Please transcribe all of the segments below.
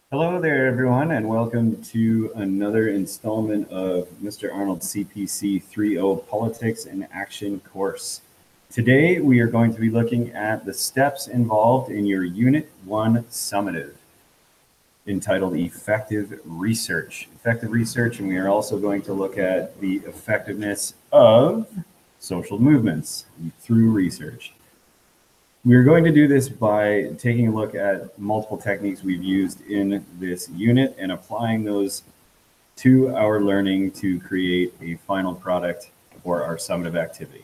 Hello there, everyone, and welcome to another installment of Mr. Arnold's CPC3O Politics in Action course. Today, we are going to be looking at the steps involved in your Unit 1 summative, entitled Effective Research. Effective research, and we are also going to look at the effectiveness of social movements through research. We're going to do this by taking a look at multiple techniques we've used in this unit and applying those to our learning to create a final product for our summative activity.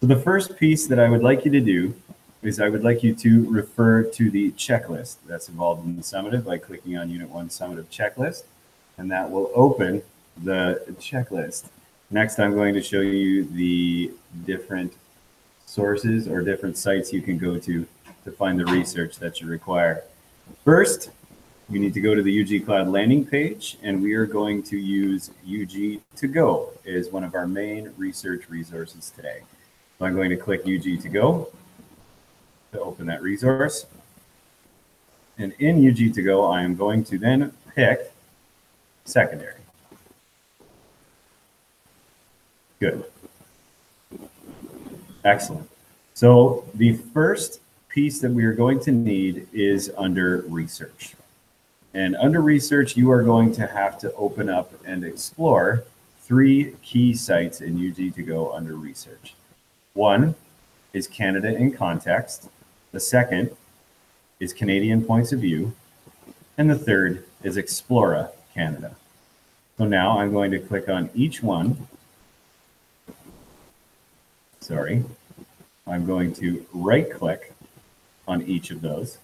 So the first piece that I would like you to do is I would like you to refer to the checklist that's involved in the summative by clicking on Unit 1 Summative Checklist, and that will open the checklist. Next, I'm going to show you the different sources or different sites you can go to find the research that you require. First, you need to go to the UG Cloud landing page, and we are going to use UG2Go as one of our main research resources today. So I'm going to click UG2Go to open that resource. And in UG2Go, I am going to then pick secondary. Good. Excellent. So the first piece that we are going to need is under research. And under research, you are going to have to open up and explore 3 key sites in UG2Go under research. One is Canada in Context. The second is Canadian Points of View. And the third is Explora Canada. So now I'm going to click on each one. Sorry, I'm going to right-click on each of those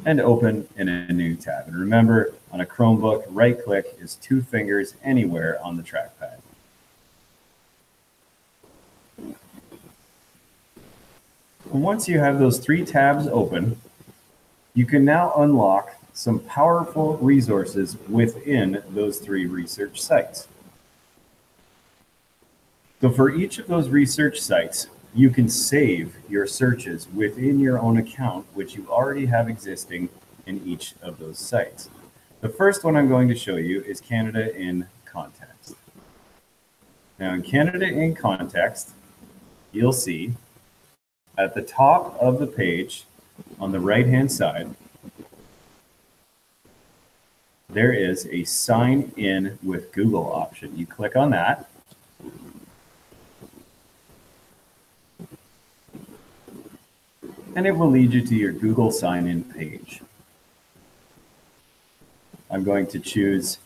and open in a new tab. And remember, on a Chromebook, right-click is 2 fingers anywhere on the trackpad. And once you have those 3 tabs open, you can now unlock some powerful resources within those 3 research sites. So for each of those research sites, you can save your searches within your own account, which you already have existing in each of those sites. The first one I'm going to show you is Canada in Context. Now in Canada in Context, you'll see at the top of the page on the right-hand side, there is a sign in with Google option. You click on that. And it will lead you to your Google sign-in page. I'm going to choose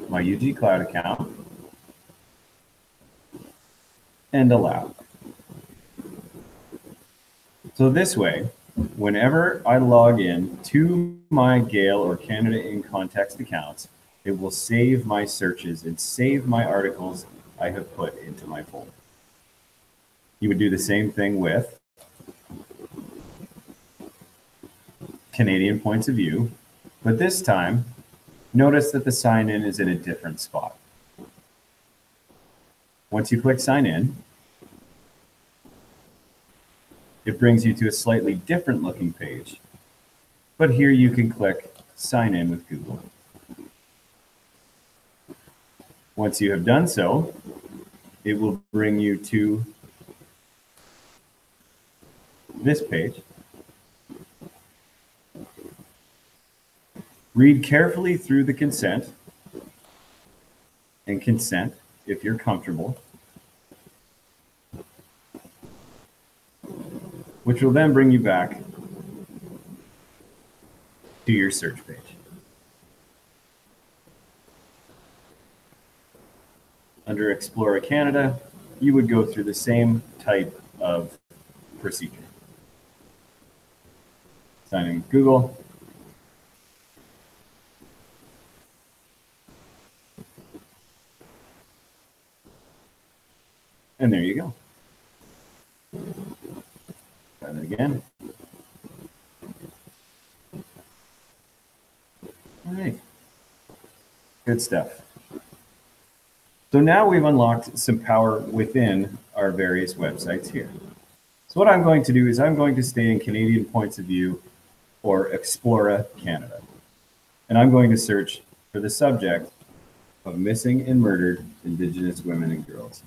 my UG Cloud account and allow. So this way, whenever I log in to my Gale or Canada in Context accounts, it will save my searches and save my articles I have put into my folder. You would do the same thing with Canadian Points of View, but this time, notice that the sign-in is in a different spot. Once you click Sign In, it brings you to a slightly different looking page, but here you can click Sign In with Google. Once you have done so, it will bring you to this page. Read carefully through the consent and consent if you're comfortable, which will then bring you back to your search page. Under Explora Canada, you would go through the same type of procedure. Sign in with Google. And there you go. Try that again. All right. Good stuff. So now we've unlocked some power within our various websites here. So what I'm going to do is I'm going to stay in Canadian points of view or Explora Canada. And I'm going to search for the subject of missing and murdered Indigenous women and girls.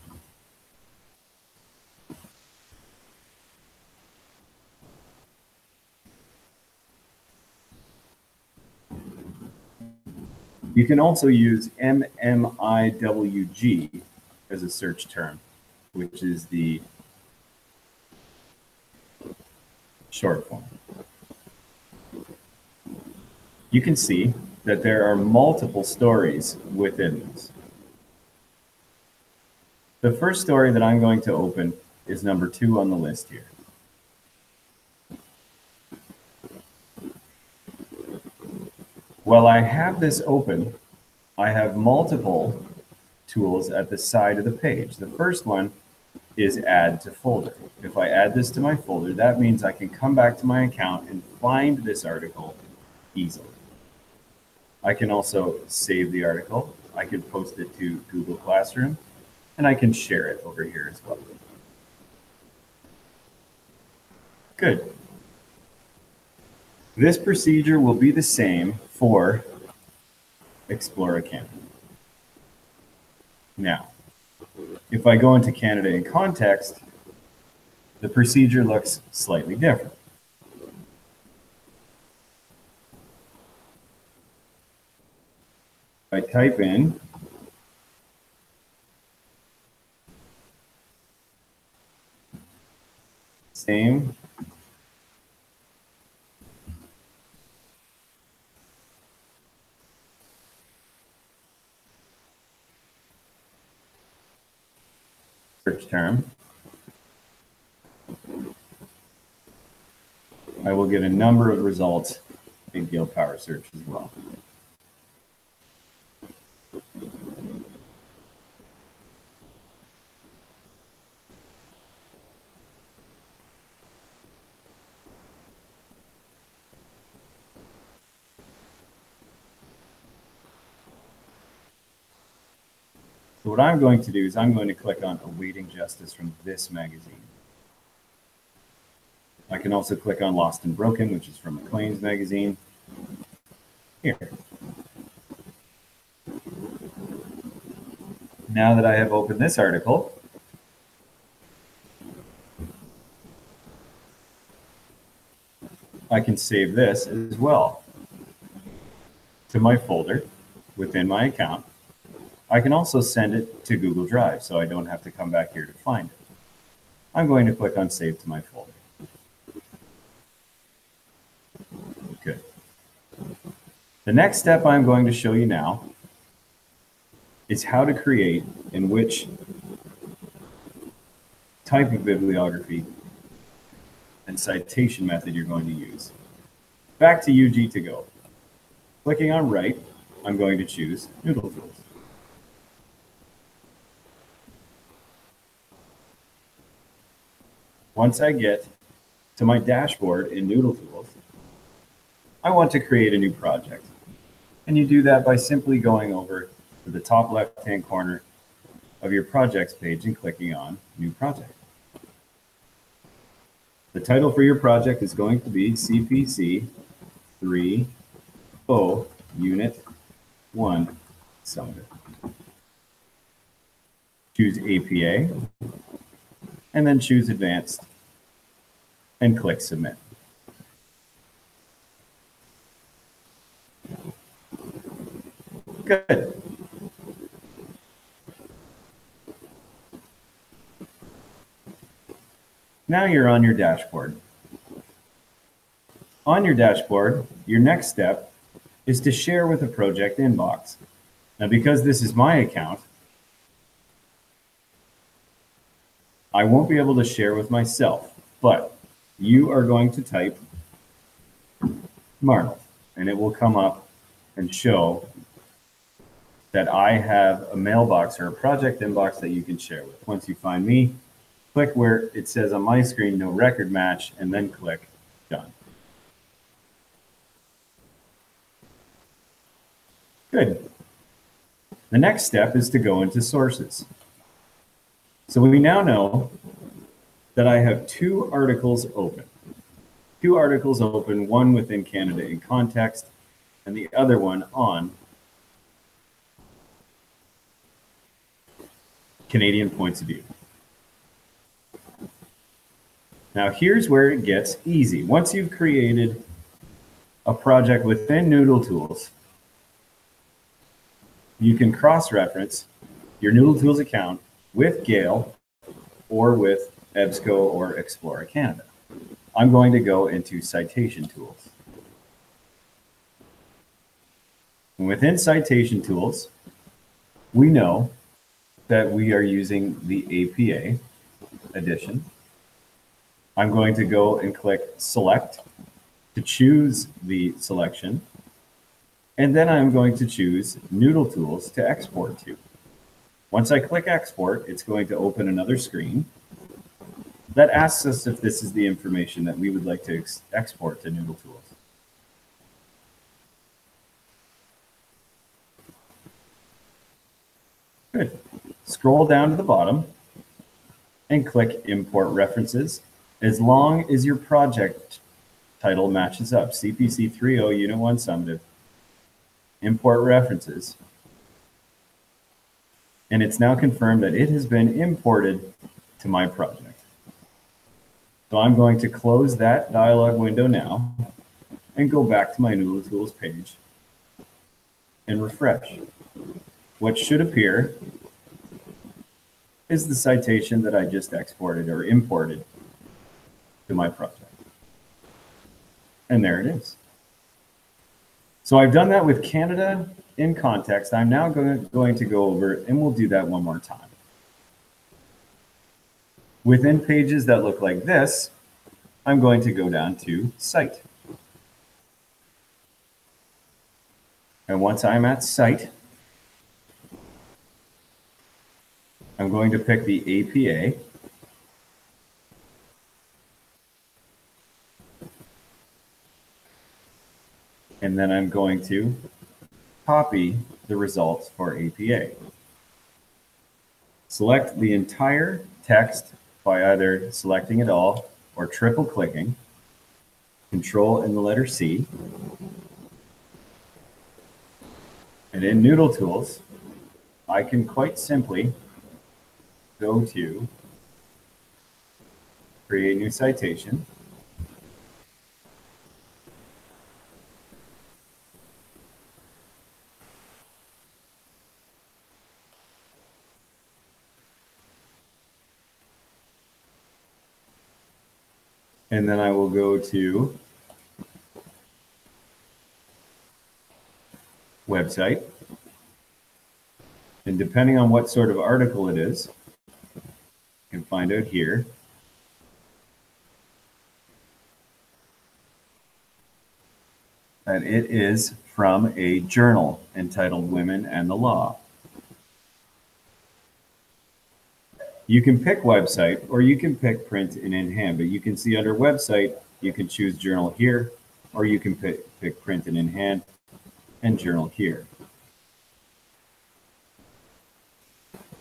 You can also use MMIWG as a search term, which is the short form. You can see that there are multiple stories within this. The first story that I'm going to open is number 2 on the list here. While I have this open, I have multiple tools at the side of the page. The first one is add to folder. If I add this to my folder, that means I can come back to my account and find this article easily. I can also save the article. I can post it to Google Classroom, and I can share it over here as well. Good. This procedure will be the same for Explora Canada. Now, if I go into Canada in context, the procedure looks slightly different. I type in same search term, I will get a number of results in Gale Power Search as well. So what I'm going to do is I'm going to click on Awaiting Justice from this magazine. I can also click on Lost and Broken, which is from Maclean's magazine. Here. Now that I have opened this article, I can save this as well to my folder within my account. I can also send it to Google Drive, so I don't have to come back here to find it. I'm going to click on Save to my folder. Good. The next step I'm going to show you now is how to create and which type of bibliography and citation method you're going to use. Back to UG2Go. Clicking on Write, I'm going to choose Noodle Tools. Once I get to my dashboard in Noodle Tools, I want to create a new project. And you do that by simply going over to the top left-hand corner of your projects page and clicking on New Project. The title for your project is going to be CPC3O Unit 1 Summative. Choose APA, and then choose Advanced, and click Submit. Good. Now you're on your dashboard. On your dashboard, your next step is to share with a project inbox. Now, because this is my account, I won't be able to share with myself, but you are going to type Marnold, and it will come up and show that I have a mailbox or a project inbox that you can share with. Once you find me, click where it says on my screen, no record match, and then click Done. Good. The next step is to go into sources. So we now know that I have two articles open. Two articles open, one within Canada in context and the other one on Canadian points of view. Now here's where it gets easy. Once you've created a project within Noodle Tools, you can cross-reference your Noodle Tools account with Gale or with EBSCO or Explora Canada. I'm going to go into Citation Tools. And within Citation Tools, we know that we are using the APA edition. I'm going to go and click Select to choose the selection. And then I'm going to choose Noodle Tools to export to. Once I click Export, it's going to open another screen that asks us if this is the information that we would like to export to Noodle Tools. Good. Scroll down to the bottom and click Import References as long as your project title matches up. CPC3O Unit 1 Summative. Import References. And it's now confirmed that it has been imported to my project. So I'm going to close that dialog window now and go back to my Noodle Tools page and refresh. What should appear is the citation that I just exported or imported to my project. And there it is. So I've done that with Canada in context. I'm now going to go over, and we'll do that one more time. Within pages that look like this, I'm going to go down to Cite. And once I'm at Cite, I'm going to pick the APA. And then I'm going to copy the results for APA. Select the entire text by either selecting it all or triple clicking, Control and the letter C. And in Noodle Tools, I can quite simply go to Create New Citation. And then I will go to Website. And depending on what sort of article it is, you can find out here. That it is from a journal entitled Women and the Law. You can pick website or you can pick print and in hand, but you can see under website, you can choose journal here, or you can pick print and in hand and journal here.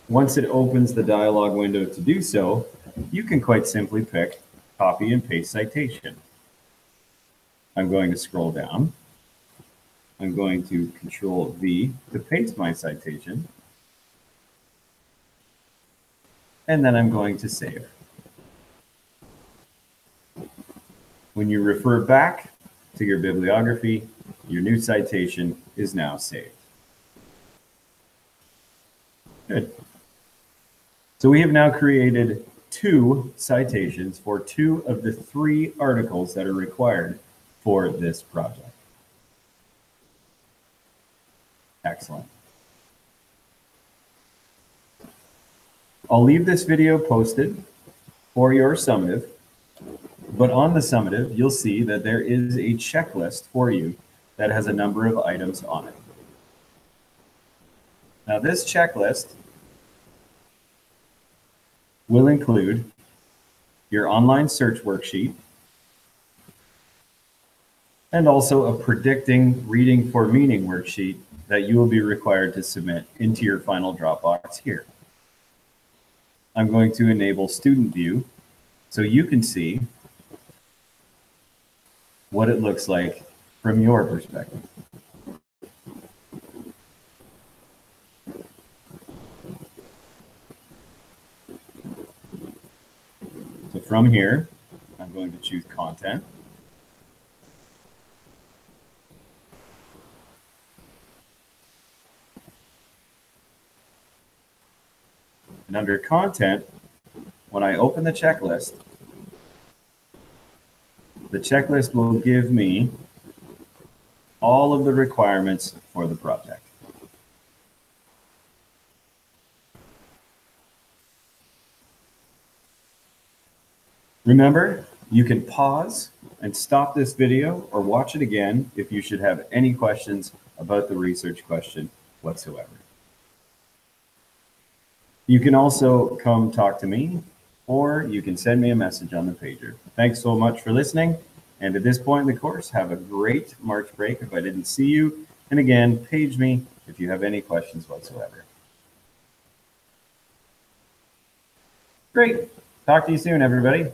Once it opens the dialog window to do so, you can quite simply pick copy and paste citation. I'm going to scroll down. I'm going to Control V to paste my citation. And then I'm going to save. When you refer back to your bibliography, your new citation is now saved. Good. So we have now created 2 citations for 2 of the 3 articles that are required for this project. Excellent. I'll leave this video posted for your summative, but on the summative, you'll see that there is a checklist for you that has a number of items on it. Now this checklist will include your online search worksheet and also a predicting reading for meaning worksheet that you will be required to submit into your final Dropbox here. I'm going to enable student view so you can see what it looks like from your perspective. So from here, I'm going to choose content. And under content, when I open the checklist will give me all of the requirements for the project. Remember, you can pause and stop this video or watch it again if you should have any questions about the research question whatsoever. You can also come talk to me, or you can send me a message on the pager. Thanks so much for listening. And at this point in the course, have a great March break if I didn't see you. And again, page me if you have any questions whatsoever. Great. Talk to you soon, everybody.